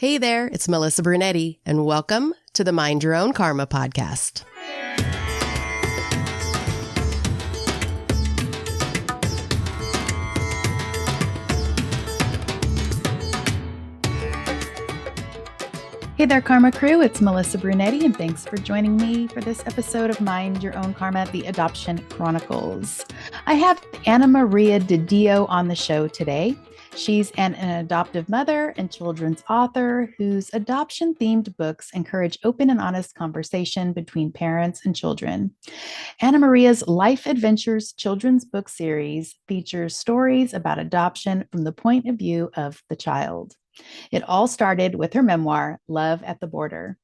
Hey there, it's Melissa Brunetti, and welcome to the Mind Your Own Karma podcast. Hey there, Karma Crew. It's Melissa Brunetti, and thanks for joining me for this episode of Mind Your Own Karma, the Adoption Chronicles. I have Maria DiDio on the show today. She's an adoptive mother and children's author whose adoption-themed books encourage open and honest conversation between parents and children. Maria's Life Adventures children's book series features stories about adoption from the point of view of the child. It all started with her memoir, L.I.F.E at the Border.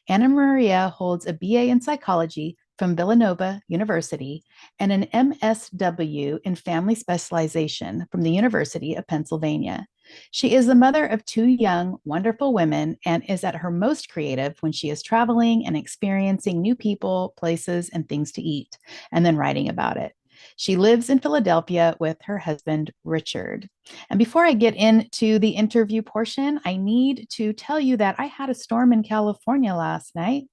Maria holds a BA in psychology from Villanova University and an MSW in Family Specialization from the University of Pennsylvania. She is the mother of two young, wonderful women and is at her most creative when she is traveling and experiencing new people, places, and things to eat, and then writing about it. She lives in Philadelphia with her husband, Richard. And before I get into the interview portion, I need to tell you that I had a storm in California last night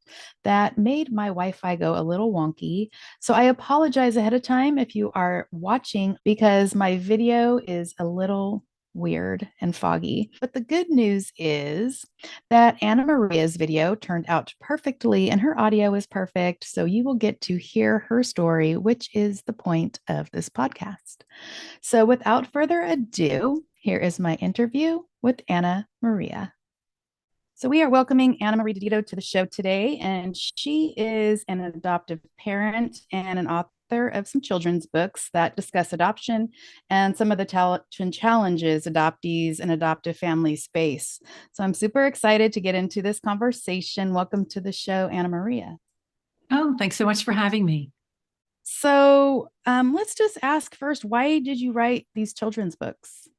that made my Wi-Fi go a little wonky. So I apologize ahead of time if you are watching because my video is a little weird and foggy. But the good news is that Maria's video turned out perfectly and her audio is perfect. So you will get to hear her story, which is the point of this podcast. So without further ado, here is my interview with Maria. So we are welcoming Maria DiDio to the show today, and she is an adoptive parent and an author of some children's books that discuss adoption and some of the challenges adoptees and adoptive families face. So I'm super excited to get into this conversation. Welcome to the show, Maria. Oh, thanks so much for having me. So let's just ask first, why did you write these children's books?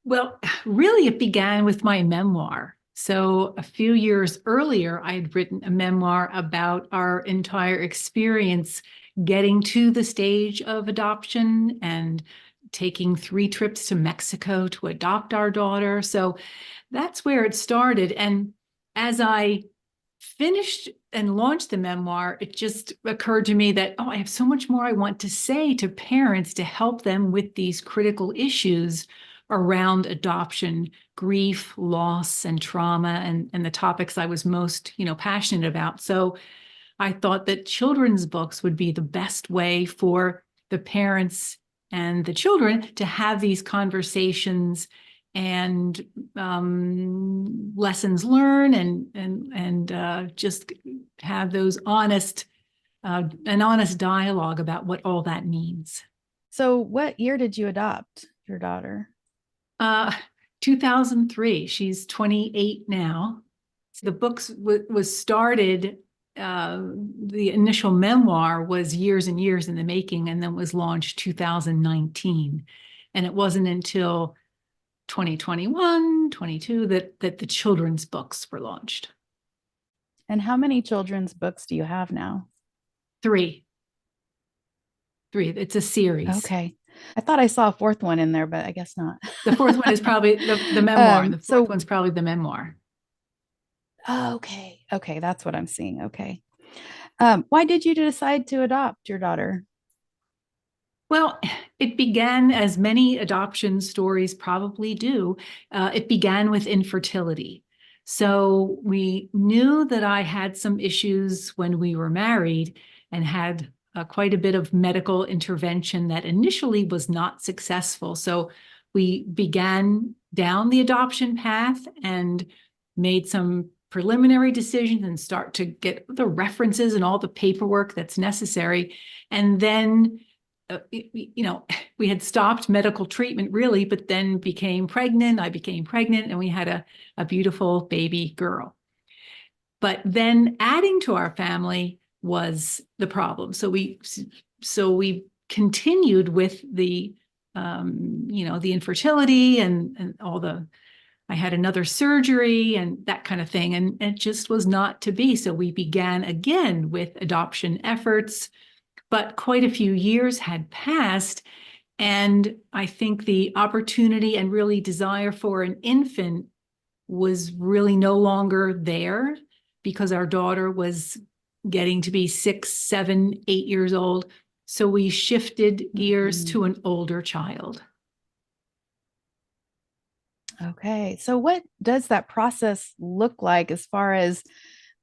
Well, really, it began with my memoir. So a few years earlier, I had written a memoir about our entire experience getting to the stage of adoption and taking 3 trips to Mexico to adopt our daughter. So that's where it started. And as I finished and launched the memoir, it just occurred to me that, I have so much more I want to say to parents to help them with these critical issues around adoption, grief, loss, and trauma, and the topics I was most, passionate about. So I thought that children's books would be the best way for the parents and the children to have these conversations and lessons learned and just have those an honest dialogue about what all that means. So what year did you adopt your daughter? 2003. She's 28 now. So the books was started, the initial memoir was years and years in the making and then was launched 2019. And it wasn't until 2021, 22 that the children's books were launched. And how many children's books do you have now? 3. It's a series. Okay. I thought I saw a 4th one in there, but I guess not. The 4th one is probably the memoir. The 4th one's probably the memoir. Oh, okay. Okay. That's what I'm seeing. Okay. Why did you decide to adopt your daughter? Well, it began, as many adoption stories probably do, it began with infertility. So we knew that I had some issues when we were married and had quite a bit of medical intervention that initially was not successful. So we began down the adoption path and made some preliminary decisions and start to get the references and all the paperwork that's necessary. And then we had stopped medical treatment really, but then became pregnant. I became pregnant and we had a beautiful baby girl. But then adding to our family was the problem. So we continued with the infertility and all I had another surgery and that kind of thing. And it just was not to be. So we began again with adoption efforts. But quite a few years had passed, and I think the opportunity and really desire for an infant was really no longer there because our daughter was getting to be 6, 7, 8 years old. So we shifted gears to an older child. Okay. So what does that process look like as far as,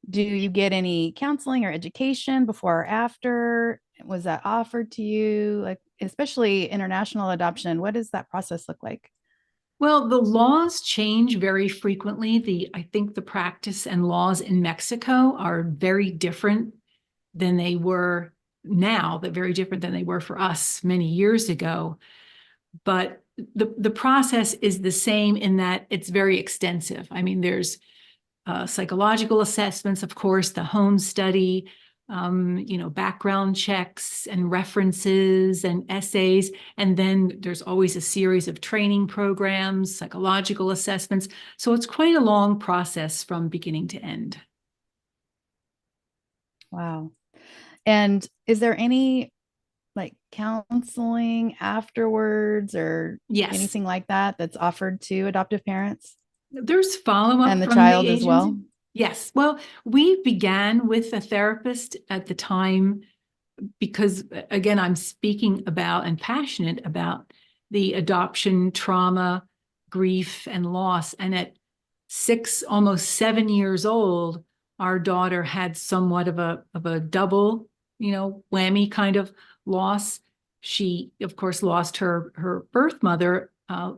do you get any counseling or education before or after? Was that offered to you? Like, especially international adoption, what does that process look like? Well, the laws change very frequently. I think the practice and laws in Mexico are very different than they were now, but very different than they were for us many years ago. But the process is the same in that it's very extensive. I mean, there's psychological assessments, of course, the home study, background checks and references and essays. And then there's always a series of training programs, psychological assessments. So it's quite a long process from beginning to end. Wow. And is there any like counseling afterwards or Yes, anything like that that's offered to adoptive parents there's follow-up and the from the child as agency. well? Yes. Well, we began with a therapist at the time because, again, I'm speaking about and passionate about the adoption trauma, grief, and loss. And at 6, almost 7 years old, our daughter had somewhat of a double, whammy kind of loss. She, of course, lost her birth mother,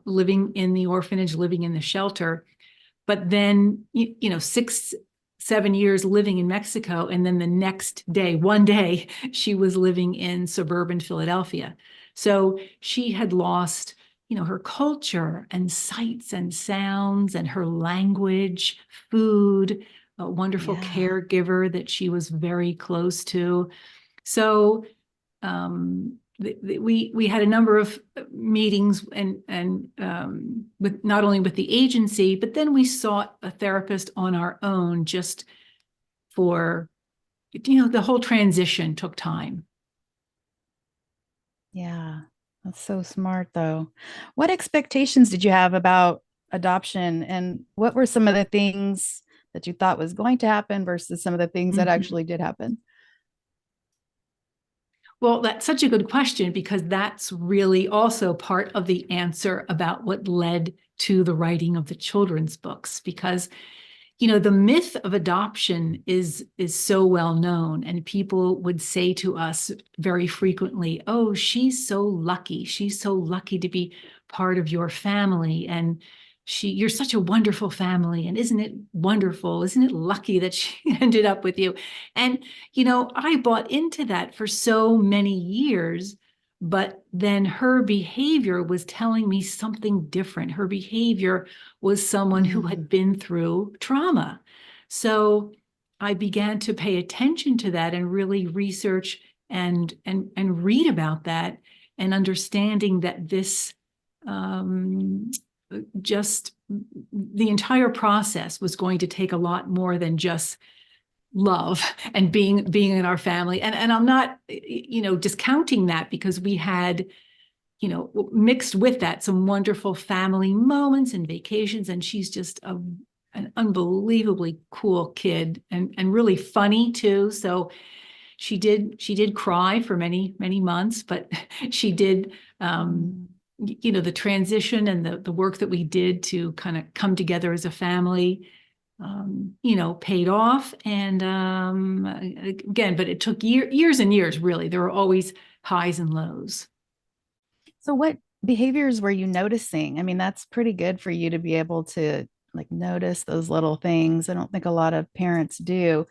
living in the orphanage, living in the shelter. But then, 6, 7 years living in Mexico. And then the next day, one day, she was living in suburban Philadelphia. So she had lost, her culture and sights and sounds and her language, food, a wonderful caregiver that she was very close to. So we had a number of meetings and with not only with the agency, but then we sought a therapist on our own just for, the whole transition took time. Yeah, that's so smart though. What expectations did you have about adoption, and what were some of the things that you thought was going to happen versus some of the things that actually did happen? Well, that's such a good question because that's really also part of the answer about what led to the writing of the children's books. Because, the myth of adoption is so well known, and people would say to us very frequently, "Oh, she's so lucky. She's so lucky to be part of your family, and you're such a wonderful family. And isn't it wonderful? Isn't it lucky that she ended up with you?" And, I bought into that for so many years, but then her behavior was telling me something different. Her behavior was someone who had been through trauma. So I began to pay attention to that and really research and read about that, and understanding that this just the entire process was going to take a lot more than just love and being in our family. And I'm not, discounting that, because we had, mixed with that some wonderful family moments and vacations. And she's just an unbelievably cool kid, and really funny too. So she did cry for many, many months, but she did, the transition and the work that we did to kind of come together as a family, paid off. And again, but it took years and years, really. There were always highs and lows. So what behaviors were you noticing? I mean, that's pretty good for you to be able to like notice those little things. I don't think a lot of parents do.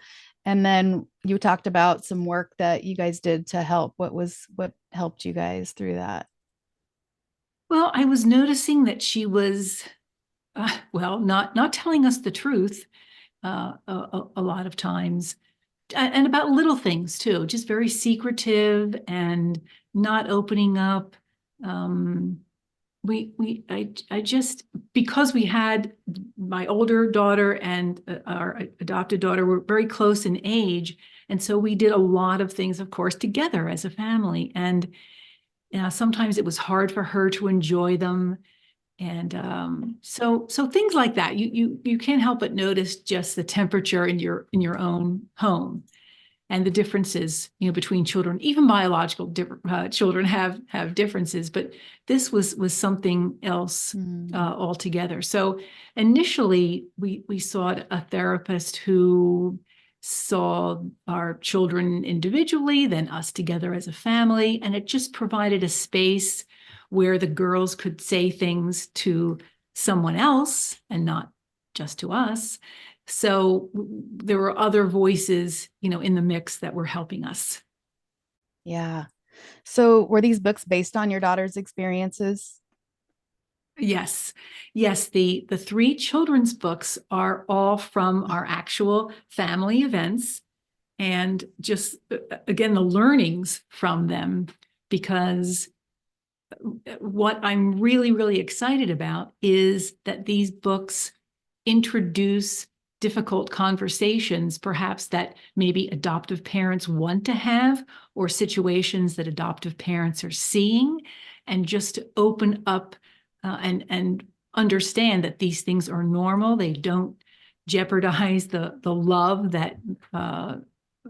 And then you talked about some work that you guys did to help. What helped you guys through that? Well, I was noticing that she was, not telling us the truth a lot of times, and about little things too, just very secretive and not opening up. I just, because we had my older daughter and our adopted daughter were very close in age, and so we did a lot of things, of course, together as a family. And sometimes it was hard for her to enjoy them. And so things like that, you can't help but notice just the temperature in your own home and the differences, between children. Even biological children have differences, but this was something else altogether. So initially, we sought a therapist who saw our children individually, then us together as a family, and it just provided a space where the girls could say things to someone else and not just to us. So there were other voices, in the mix that were helping us. Yeah. So were these books based on your daughter's experiences? Yes. Yes. The three children's books are all from our actual family events and just, again, the learnings from them, because what I'm really, really excited about is that these books introduce difficult conversations, perhaps that maybe adoptive parents want to have, or situations that adoptive parents are seeing, and just to open up and understand that these things are normal. They don't jeopardize the love that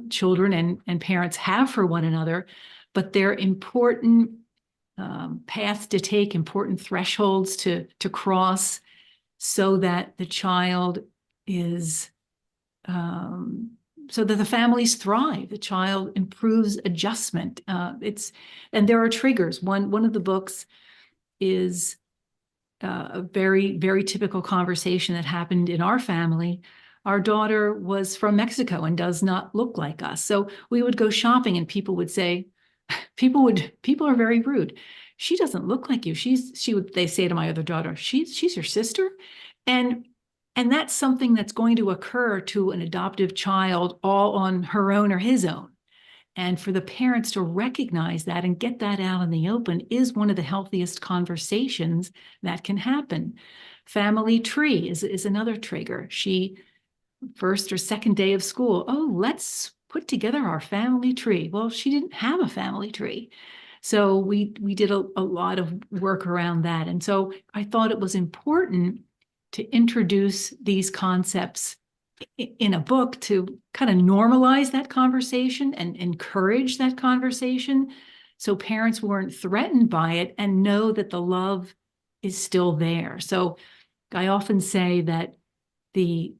children and parents have for one another, but they're important paths to take, important thresholds to cross, so that the child is, so that the families thrive. The child improves adjustment. And there are triggers. One of the books is a very, very typical conversation that happened in our family. Our daughter was from Mexico and does not look like us. So we would go shopping and people would say, people are very rude. She doesn't look like you. They say to my other daughter, she's your sister. And that's something that's going to occur to an adoptive child all on her own or his own. And for the parents to recognize that and get that out in the open is one of the healthiest conversations that can happen. Family tree is another trigger. She, first or second day of school, oh, let's put together our family tree. Well, she didn't have a family tree. So we did a lot of work around that. And so I thought it was important to introduce these concepts in a book to kind of normalize that conversation and encourage that conversation, so parents weren't threatened by it and know that the love is still there. So I often say that a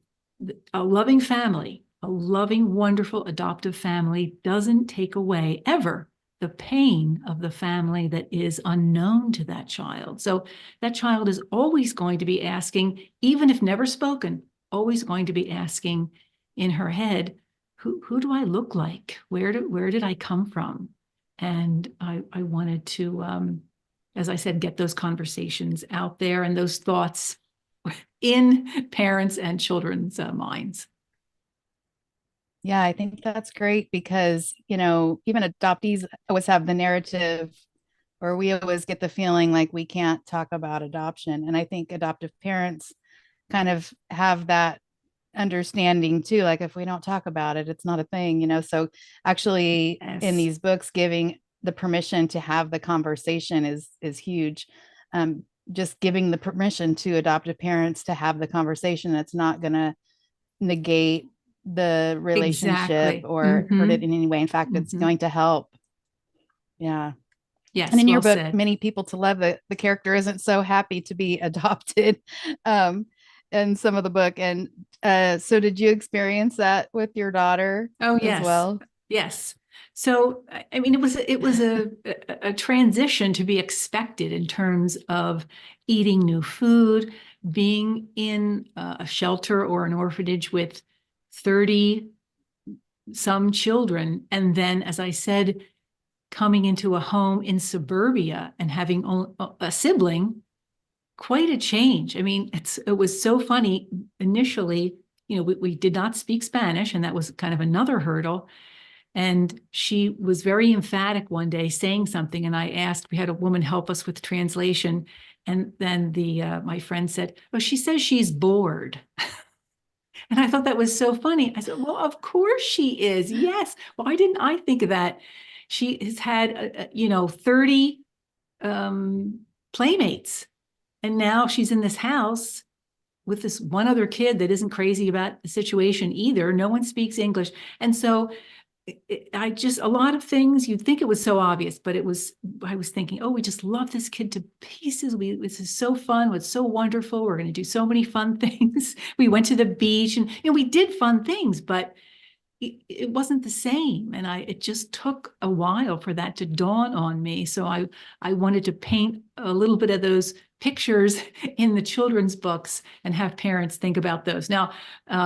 loving family, a loving, wonderful adoptive family, doesn't take away ever the pain of the family that is unknown to that child. So that child is always going to be asking, even if never spoken, always going to be asking in her head, who do I look like? Where did I come from? And I wanted to, as I said, get those conversations out there and those thoughts in parents and children's minds. Yeah, I think that's great because, even adoptees always have the narrative, or we always get the feeling like we can't talk about adoption. And I think adoptive parents kind of have that understanding too. Like if we don't talk about it, it's not a thing. So actually in these books, giving the permission to have the conversation is huge. Just giving the permission to adoptive parents to have the conversation that's not going to negate the relationship Exactly. or hurt it in any way. In fact, it's going to help. Yeah. Yes. And in your Well book, said. Many People to Love, the character isn't so happy to be adopted in some of the book. And so did you experience that with your daughter Oh, as yes. well? Yes. So, I mean, it was a transition to be expected in terms of eating new food, being in a shelter or an orphanage with 30 some children. And then, as I said, coming into a home in suburbia and having a sibling, quite a change. I mean, it was so funny initially. We did not speak Spanish, and that was kind of another hurdle. And she was very emphatic one day saying something, and I asked, we had a woman help us with translation. And then my friend said, oh, she says she's bored. And I thought that was so funny. I said, well, of course she is. Yes. Why didn't I think of that? She has had, 30 playmates. And now she's in this house with this one other kid that isn't crazy about the situation either. No one speaks English. And so a lot of things, you'd think it was so obvious, but I was thinking, oh, we just love this kid to pieces. This is so fun. It's so wonderful. We're going to do so many fun things. We went to the beach and, we did fun things, but it wasn't the same. And it just took a while for that to dawn on me. So I wanted to paint a little bit of those pictures in the children's books and have parents think about those. Now,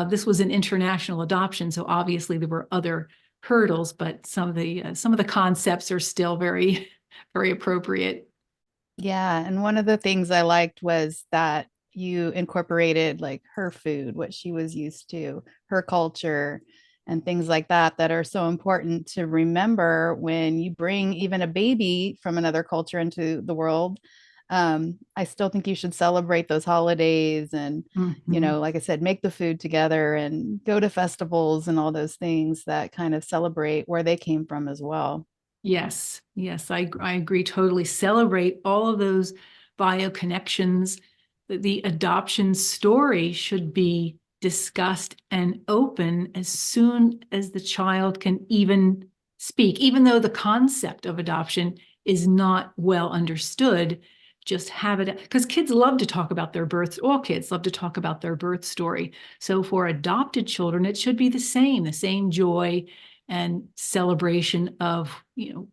this was an international adoption, so obviously there were other hurdles, but some of the concepts are still very, very appropriate. Yeah. And one of the things I liked was that you incorporated like her food, what she was used to, her culture, and things like that, that are so important to remember when you bring even a baby from another culture into the world. I still think you should celebrate those holidays and, Mhm. like I said, make the food together and go to festivals and all those things that kind of celebrate where they came from as well. Yes, yes, I agree totally. Celebrate all of those bio connections. The adoption story should be discussed and open as soon as the child can even speak, even though the concept of adoption is not well understood. Just have it, because kids love to talk about their births. All kids love to talk about their birth story. So for adopted children, it should be the same joy and celebration of,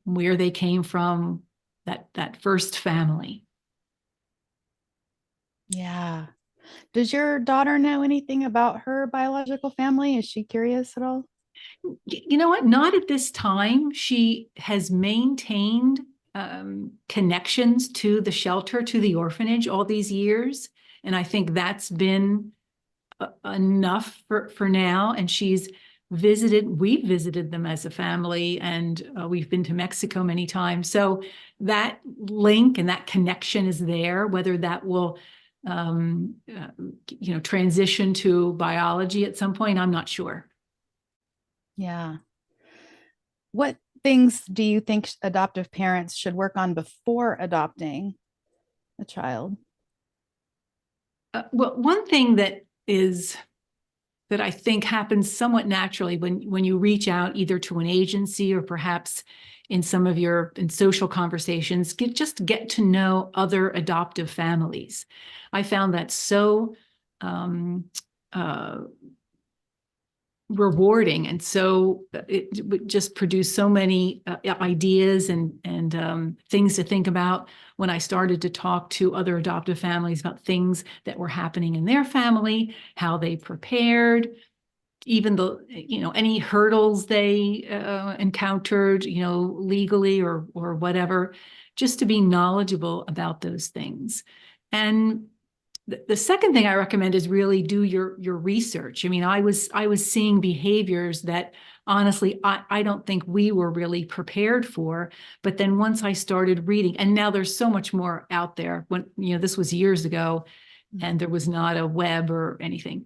where they came from, that first family. Yeah. Does your daughter know anything about her biological family? Is she curious at all? You know what? Not at this time. She has maintained connections to the shelter, to the orphanage all these years. And I think that's been enough for now. And we've visited them as a family, and we've been to Mexico many times. So that link and that connection is there. Whether that will, transition to biology at some point, I'm not sure. Yeah. What things do you think adoptive parents should work on before adopting a child? Well, one thing that I think happens somewhat naturally when you reach out either to an agency or perhaps in some of your social conversations, get to know other adoptive families. I found that so um, uh, rewarding, and so it would just produce so many ideas and things to think about when I started to talk to other adoptive families about things that were happening in their family, how they prepared, even any hurdles they encountered, legally or whatever, just to be knowledgeable about those things. And the second thing I recommend is really do your research. I mean, I was seeing behaviors that honestly I don't think we were really prepared for. But then once I started reading, and now there's so much more out there. When this was years ago, and there was not a web or anything.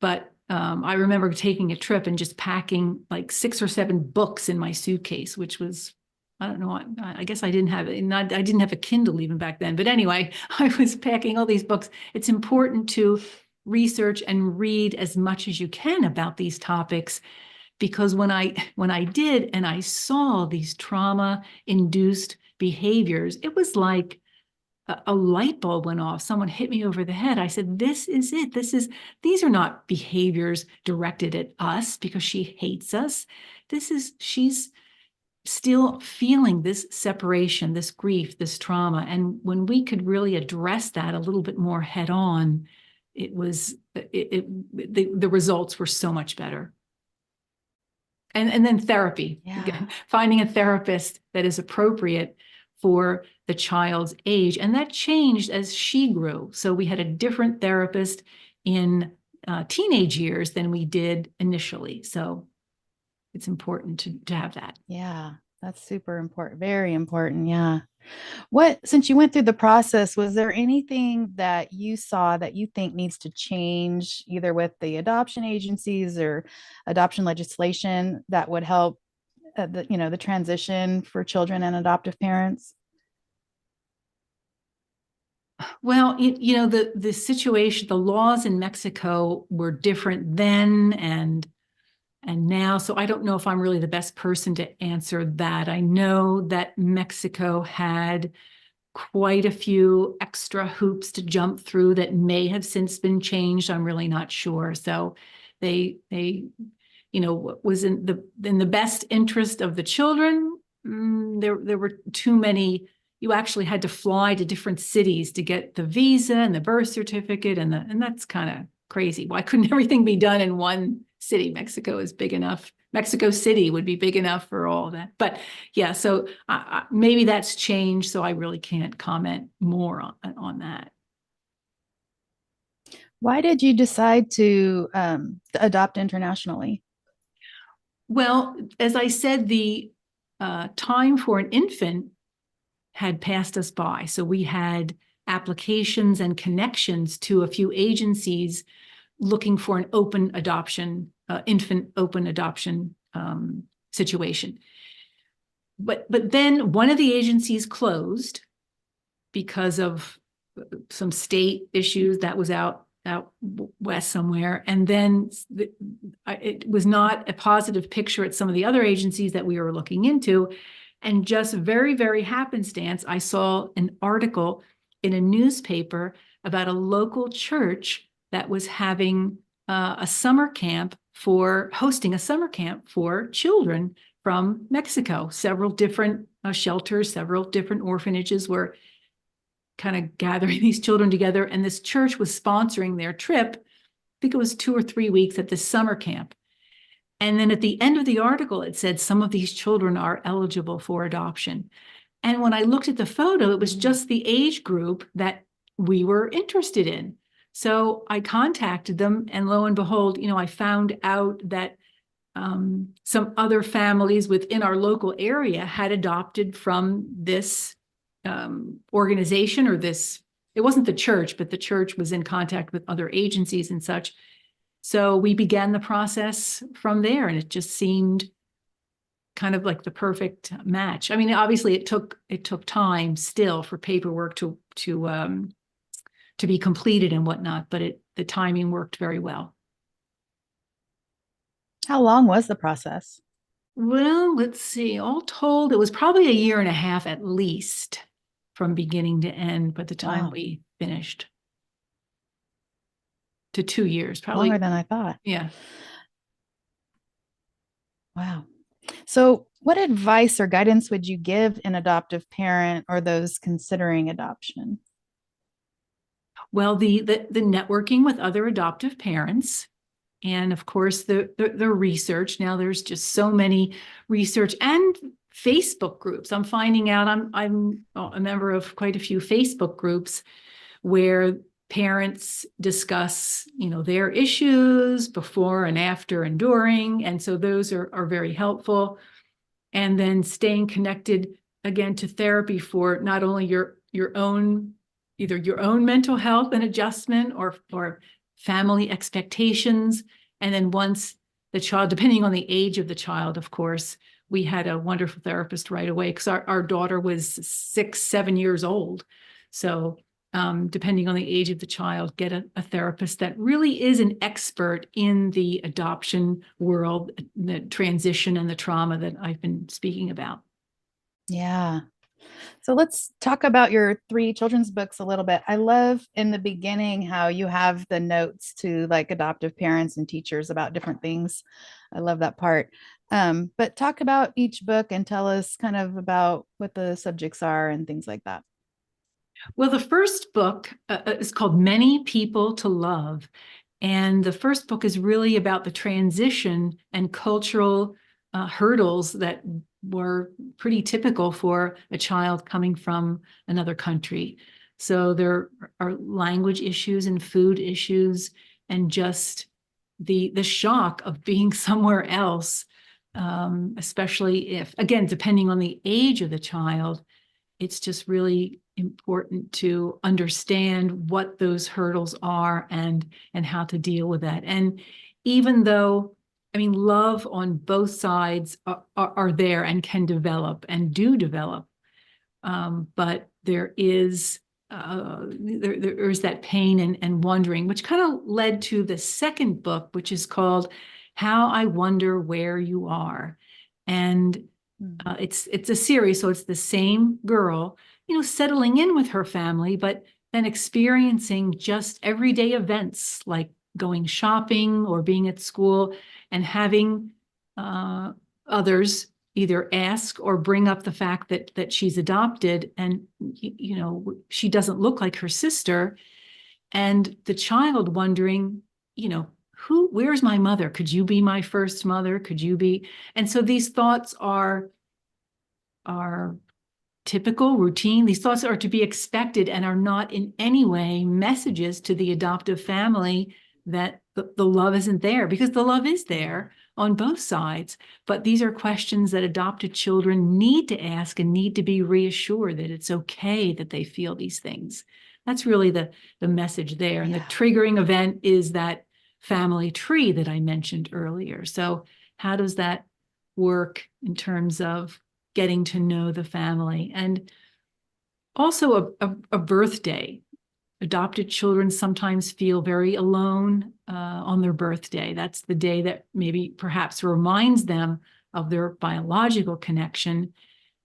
But I remember taking a trip and just packing like 6 or 7 books in my suitcase, which was, I don't know, I guess I didn't have it. I didn't have a Kindle even back then. But anyway, I was packing all these books. It's important to research and read as much as you can about these topics, because when I did and I saw these trauma-induced behaviors, it was like a light bulb went off. Someone hit me over the head. I said, this is it. These are not behaviors directed at us because she hates us. She's still feeling this separation, this grief, this trauma. And when we could really address that a little bit more head on, the results were so much better. And then therapy, Yeah. finding a therapist that is appropriate for the child's age. And that changed as she grew. So we had a different therapist in teenage years than we did initially. So it's important to have that. Yeah. That's super important. Very important. Yeah. Since you went through the process, was there anything that you saw that you think needs to change either with the adoption agencies or adoption legislation that would help the transition for children and adoptive parents? Well, the situation, the laws in Mexico were different then and now. So I don't know if I'm really the best person to answer that. I know that Mexico had quite a few extra hoops to jump through that may have since been changed. I'm really not sure. So they was in the best interest of the children. There were too many. You actually had to fly to different cities to get the visa and the birth certificate, and that's kind of crazy. Why couldn't everything be done in one city? Mexico is big enough. Mexico City would be big enough for all that. But yeah, so maybe that's changed. So I really can't comment more on that. Why did you decide to adopt internationally? Well, as I said, the time for an infant had passed us by. So we had applications and connections to a few agencies looking for an open adoption, infant open adoption situation. But then one of the agencies closed because of some state issues that was out west somewhere. And then it was not a positive picture at some of the other agencies that we were looking into. And just very, very happenstance, I saw an article in a newspaper about a local church that was having a summer camp hosting a summer camp for children from Mexico. Several different shelters, several different orphanages were kind of gathering these children together. And this church was sponsoring their trip. I think it was 2 or 3 weeks at this summer camp. And then at the end of the article, it said some of these children are eligible for adoption. And when I looked at the photo, it was just the age group that we were interested in. So I contacted them, and lo and behold, I found out that some other families within our local area had adopted from this organization, or it wasn't the church, but the church was in contact with other agencies and such. So we began the process from there, and it just seemed kind of like the perfect match. I mean, obviously it took time still for paperwork to be completed and whatnot, but the timing worked very well. How long was the process? Well, let's see. All told, it was probably 1.5 years at least from beginning to end by the time we finished. To 2 years, probably. Longer than I thought. Yeah. Wow. So what advice or guidance would you give an adoptive parent or those considering adoption? Well, the networking with other adoptive parents, and of course the research. Now there's just so many research and Facebook groups. I'm finding out I'm a member of quite a few Facebook groups where parents discuss, their issues before and after and during. And so those are very helpful. And then staying connected again to therapy for not only your own, either your own mental health and adjustment or family expectations. And then once the child, depending on the age of the child, of course, we had a wonderful therapist right away because our daughter was 6, 7 years old. So depending on the age of the child, get a therapist that really is an expert in the adoption world, the transition and the trauma that I've been speaking about. Yeah. So let's talk about your 3 children's books a little bit. I love in the beginning how you have the notes to like adoptive parents and teachers about different things. I love that part. But talk about each book and tell us kind of about what the subjects are and things like that. Well, the first book is called Many People to Love. And the first book is really about the transition and cultural hurdles that were pretty typical for a child coming from another country. So there are language issues and food issues and just the shock of being somewhere else, especially if, again, depending on the age of the child, it's just really important to understand what those hurdles are and how to deal with that. And even though, love on both sides are there and can develop and do develop, but there is there's that pain and wondering, which kind of led to the second book, which is called How I Wonder Where You Are. And it's a series, so it's the same girl, settling in with her family, but then experiencing just everyday events like going shopping or being at school and having others either ask or bring up the fact that she's adopted and, she doesn't look like her sister. And the child wondering, where's my mother? Could you be my first mother? Could you be? And so these thoughts are typical, routine. These thoughts are to be expected and are not in any way messages to the adoptive family that the love isn't there, because the love is there on both sides. But these are questions that adopted children need to ask and need to be reassured that it's okay that they feel these things. That's really the message there. And the triggering event is that family tree that I mentioned earlier. So how does that work in terms of getting to know the family? And also a birthday. Adopted children sometimes feel very alone on their birthday. That's the day that maybe perhaps reminds them of their biological connection.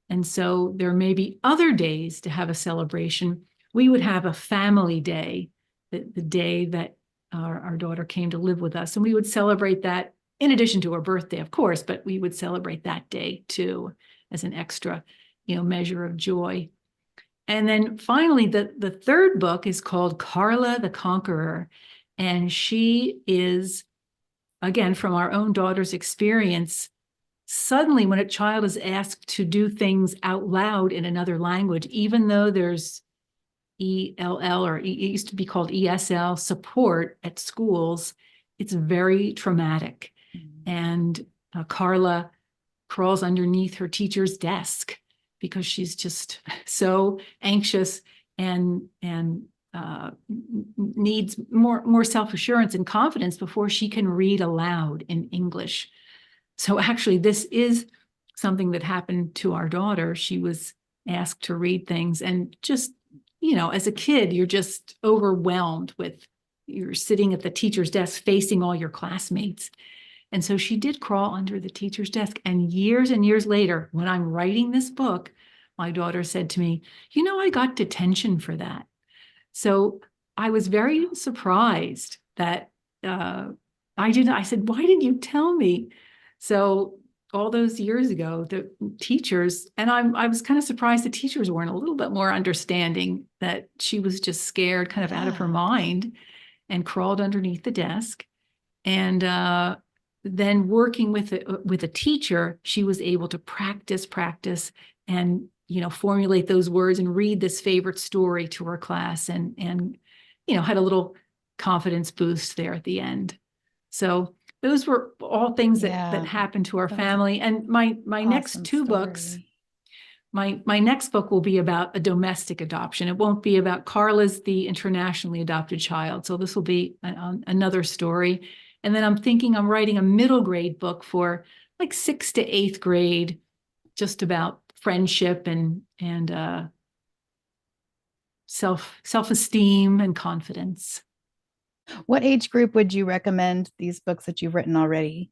And so there may be other days to have a celebration. We would have a family day, the day that our daughter came to live with us. And we would celebrate that in addition to her birthday, of course, but we would celebrate that day too as an extra, measure of joy. And then finally, the third book is called Carla the Conqueror. And she is, again, from our own daughter's experience, suddenly when a child is asked to do things out loud in another language, even though there's ELL, or it used to be called ESL support at schools, it's very traumatic. And Carla crawls underneath her teacher's desk because she's just so anxious and needs more self-assurance and confidence before she can read aloud in English. So actually, this is something that happened to our daughter. She was asked to read things, and just, as a kid, you're just overwhelmed with, you're sitting at the teacher's desk facing all your classmates. And so she did crawl under the teacher's desk. And years later, when I'm writing this book, my daughter said to me, I got detention for that. So I was very surprised that I didn't. I said, why didn't you tell me? So all those years ago, the teachers, and I was kind of surprised the teachers weren't a little bit more understanding, that she was just scared, kind of out of her mind, and crawled underneath the desk. And then working with a teacher, she was able to practice and, formulate those words and read this favorite story to her class, and had a little confidence boost there at the end. So those were all things that happened to our family. And my next two books, my next book will be about a domestic adoption. It won't be about Carla's, the internationally adopted child. So this will be another story. And then I'm writing a middle grade book for like 6th to 8th grade, just about friendship and self-esteem and confidence. What age group would you recommend these books that you've written already?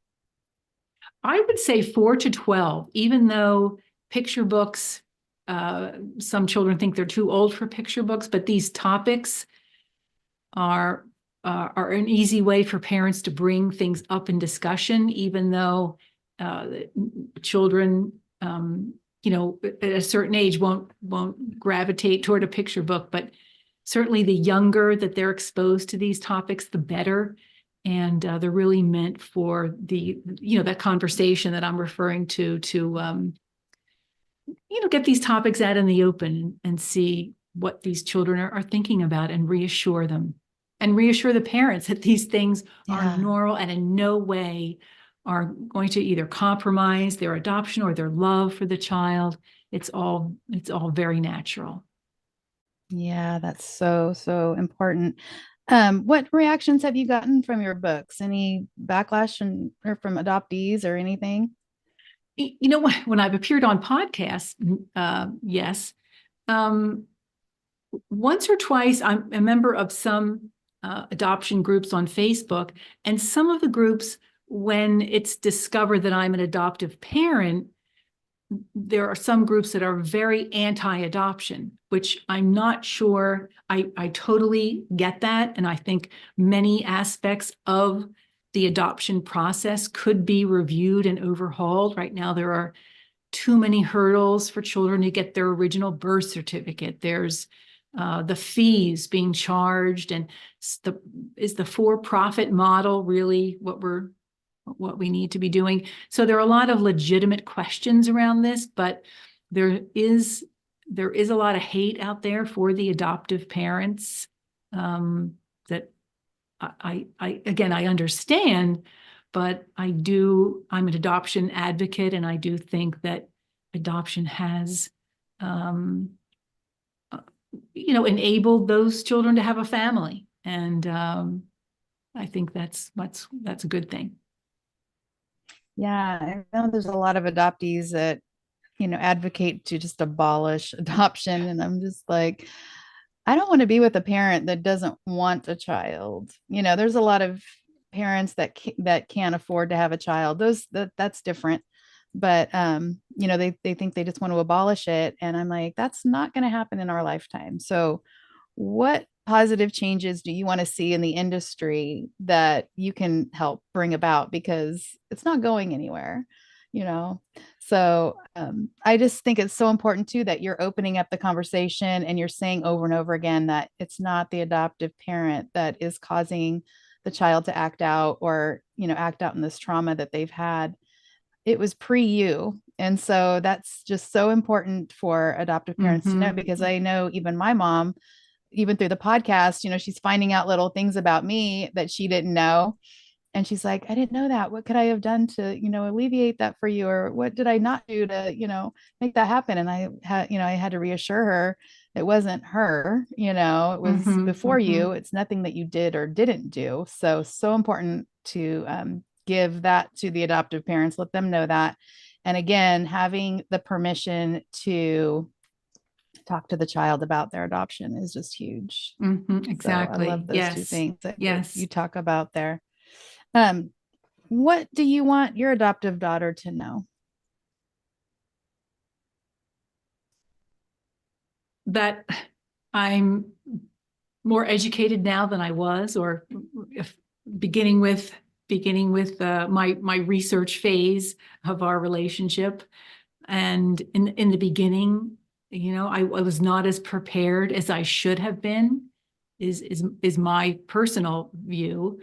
I would say 4 to 12, even though picture books, some children think they're too old for picture books, but these topics are an easy way for parents to bring things up in discussion, even though children, at a certain age won't gravitate toward a picture book. But certainly the younger that they're exposed to these topics, the better. And they're really meant for that conversation that I'm referring to get these topics out in the open and see what these children are thinking about, and reassure them. And reassure the parents that these things are normal and in no way are going to either compromise their adoption or their love for the child. It's all very natural. Yeah, that's so important. What reactions have you gotten from your books? Any backlash or from adoptees or anything? When I've appeared on podcasts, yes. once or twice, I'm a member of some adoption groups on Facebook, and some of the groups, when it's discovered that I'm an adoptive parent, there are some groups that are very anti-adoption, which I'm not sure. I totally get that. And I think many aspects of the adoption process could be reviewed and overhauled. Right now, there are too many hurdles for children to get their original birth certificate. There's the fees being charged, and is the for-profit model really what we need to be doing? So there are a lot of legitimate questions around this, but there is a lot of hate out there for the adoptive parents, that I understand, but I'm an adoption advocate, and I do think that adoption has enabled those children to have a family, and I think that's a good thing. Yeah, I know there's a lot of adoptees that, advocate to just abolish adoption. And I'm just like, I don't want to be with a parent that doesn't want a child. There's a lot of parents that can't afford to have a child. That's different. But they think they just want to abolish it. And I'm like, that's not going to happen in our lifetime. So what positive changes do you want to see in the industry that you can help bring about, because it's not going anywhere, so I just think it's so important too that you're opening up the conversation and you're saying over and over again that it's not the adoptive parent that is causing the child to act out, or act out in this trauma that they've had. It was pre you. And so that's just so important for adoptive parents to know, because I know even my mom, even through the podcast, she's finding out little things about me that she didn't know. And she's like, I didn't know that. What could I have done to, alleviate that for you? Or what did I not do to, make that happen? And I had to reassure her it wasn't her, it was before you. It's nothing that you did or didn't do. So important to give that to the adoptive parents, let them know that. And again, having the permission to talk to the child about their adoption is just huge. Exactly. So I love those two things that you talk about there. What do you want your adoptive daughter to know? That I'm more educated now than I was, or beginning with my research phase of our relationship. And in the beginning, I was not as prepared as I should have been, is my personal view.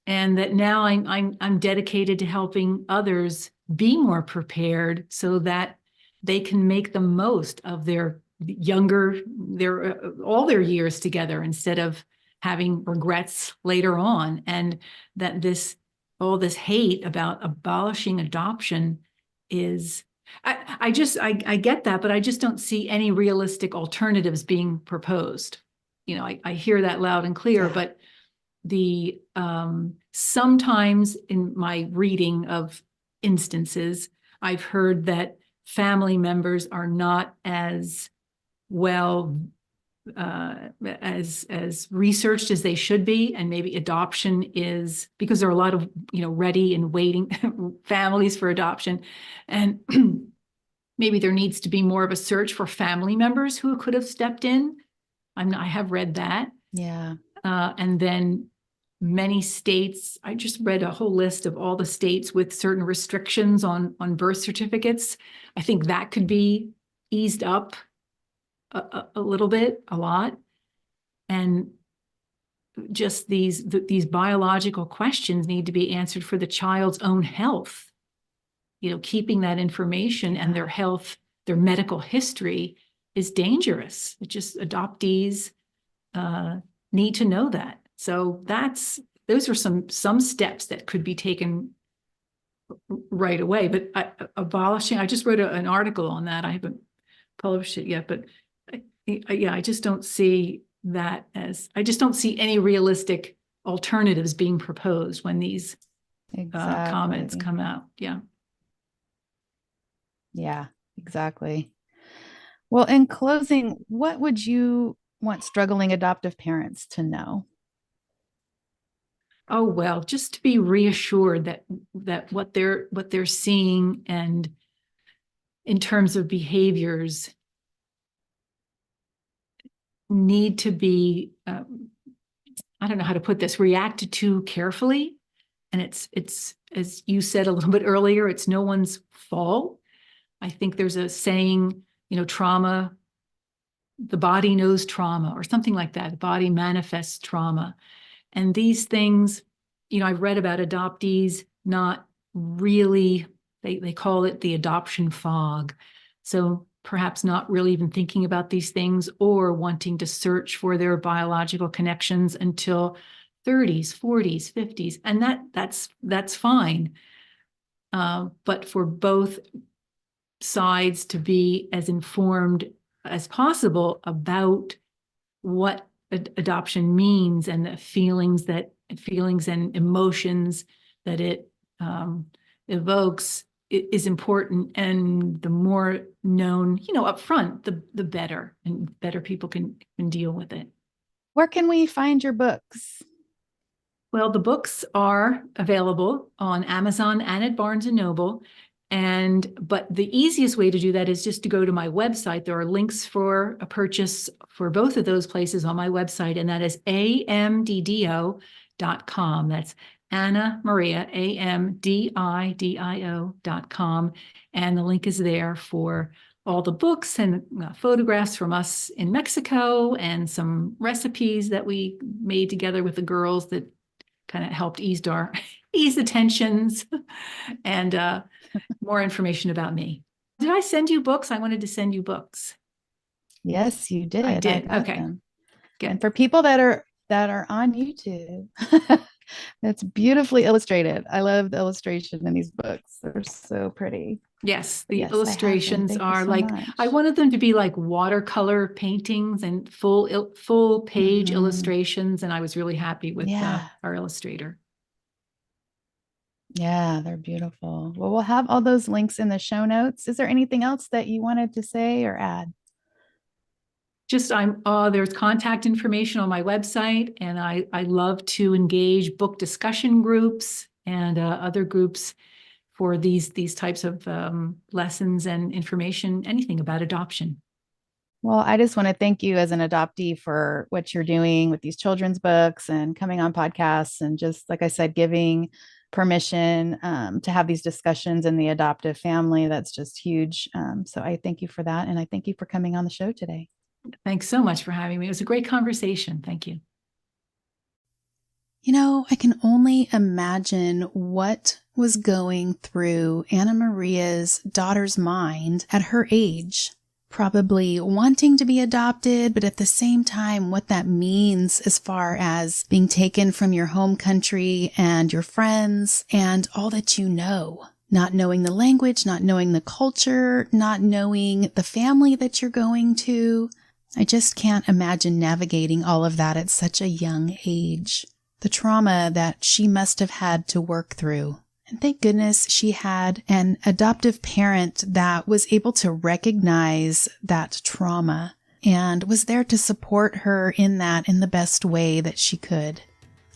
And that now I'm dedicated to helping others be more prepared so that they can make the most of their all their years together, instead of having regrets later on. And that all this hate about abolishing adoption is, I get that, but I just don't see any realistic alternatives being proposed. I hear that loud and clear, but the sometimes in my reading of instances, I've heard that family members are not as well as researched as they should be, and maybe adoption is, because there are a lot of ready and waiting families for adoption, and maybe there needs to be more of a search for family members who could have stepped in. I have read that. Yeah. And then many states, I just read a whole list of all the states with certain restrictions on birth certificates. I think that could be eased up a little bit, a lot. And just these biological questions need to be answered for the child's own health. Keeping that information and their health, their medical history is dangerous. It just, adoptees need to know that. So those are some steps that could be taken right away. But abolishing, I just wrote an article on that. I haven't published it yet, but I just don't see that I just don't see any realistic alternatives being proposed when these comments come out. Yeah. Yeah, exactly. Well, in closing, what would you want struggling adoptive parents to know? Oh, well, just to be reassured that what they're seeing and in terms of behaviors need to be, I don't know how to put this, reacted to carefully. And it's, as you said a little bit earlier, it's no one's fault. I think there's a saying, trauma, the body knows trauma, or something like that. The body manifests trauma. And these things, I've read about adoptees not really, they call it the adoption fog. So perhaps not really even thinking about these things or wanting to search for their biological connections until 30s, 40s, 50s. And that's fine. But for both sides to be as informed as possible about what adoption means and the feelings and emotions that it evokes is important. And the more known, up front, the better, and better people can deal with it. Where can we find your books? Well, the books are available on Amazon and at Barnes & Noble. But the easiest way to do that is just to go to my website. There are links for a purchase for both of those places on my website, and that is amdidio.com. That's Anna Maria, AMDIDIO.com. And the link is there for all the books and photographs from us in Mexico and some recipes that we made together with the girls that kind of helped ease the tensions, and more information about me. Did I send you books? I wanted to send you books. Yes, you did. I did. Okay. Good. And for people that are on YouTube, that's beautifully illustrated. I love the illustration in these books. They're so pretty. Yes, the illustrations are so like, much. I wanted them to be like watercolor paintings and full page illustrations. And I was really happy with our illustrator. Yeah, they're beautiful. Well, we'll have all those links in the show notes. Is there anything else that you wanted to say or add? Just there's contact information on my website, and I love to engage book discussion groups and other groups for these types of lessons and information, anything about adoption. Well, I just want to thank you as an adoptee for what you're doing with these children's books and coming on podcasts, and just, like I said, giving permission to have these discussions in the adoptive family. That's just huge. So I thank you for that. And I thank you for coming on the show today. Thanks so much for having me. It was a great conversation. Thank you. I can only imagine what was going through Anna Maria's daughter's mind at her age, probably wanting to be adopted, but at the same time, what that means as far as being taken from your home country and your friends and all that you know. Not knowing the language, not knowing the culture, not knowing the family that you're going to. I just can't imagine navigating all of that at such a young age. The trauma that she must have had to work through. And thank goodness she had an adoptive parent that was able to recognize that trauma and was there to support her in that in the best way that she could.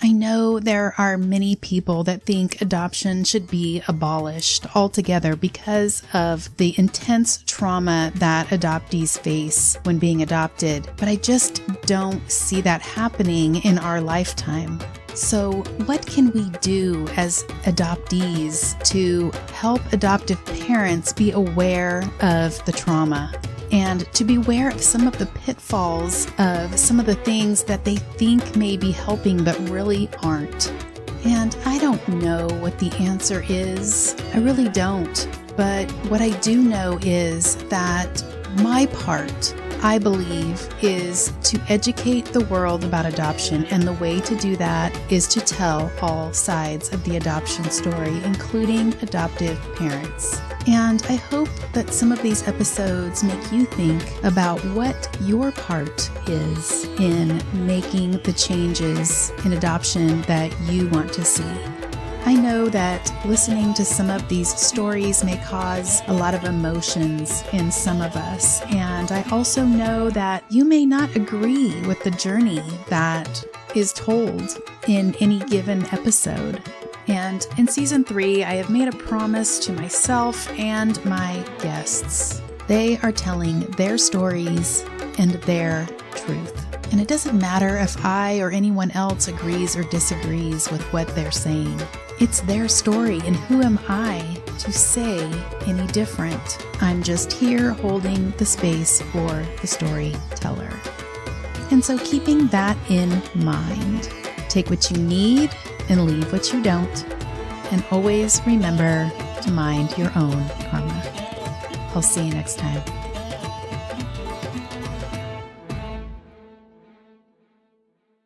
I know there are many people that think adoption should be abolished altogether because of the intense trauma that adoptees face when being adopted, but I just don't see that happening in our lifetime. So what can we do as adoptees to help adoptive parents be aware of the trauma and to be aware of some of the pitfalls of some of the things that they think may be helping but really aren't? And I don't know what the answer is. I really don't. But what I do know is that my part, I believe, is to educate the world about adoption, and the way to do that is to tell all sides of the adoption story, including adoptive parents. And I hope that some of these episodes make you think about what your part is in making the changes in adoption that you want to see. I know that listening to some of these stories may cause a lot of emotions in some of us, and I also know that you may not agree with the journey that is told in any given episode. And in season 3, I have made a promise to myself and my guests. They are telling their stories and their truth. And it doesn't matter if I or anyone else agrees or disagrees with what they're saying. It's their story, and who am I to say any different? I'm just here holding the space for the storyteller. And so keeping that in mind, take what you need and leave what you don't. And always remember to mind your own karma. I'll see you next time.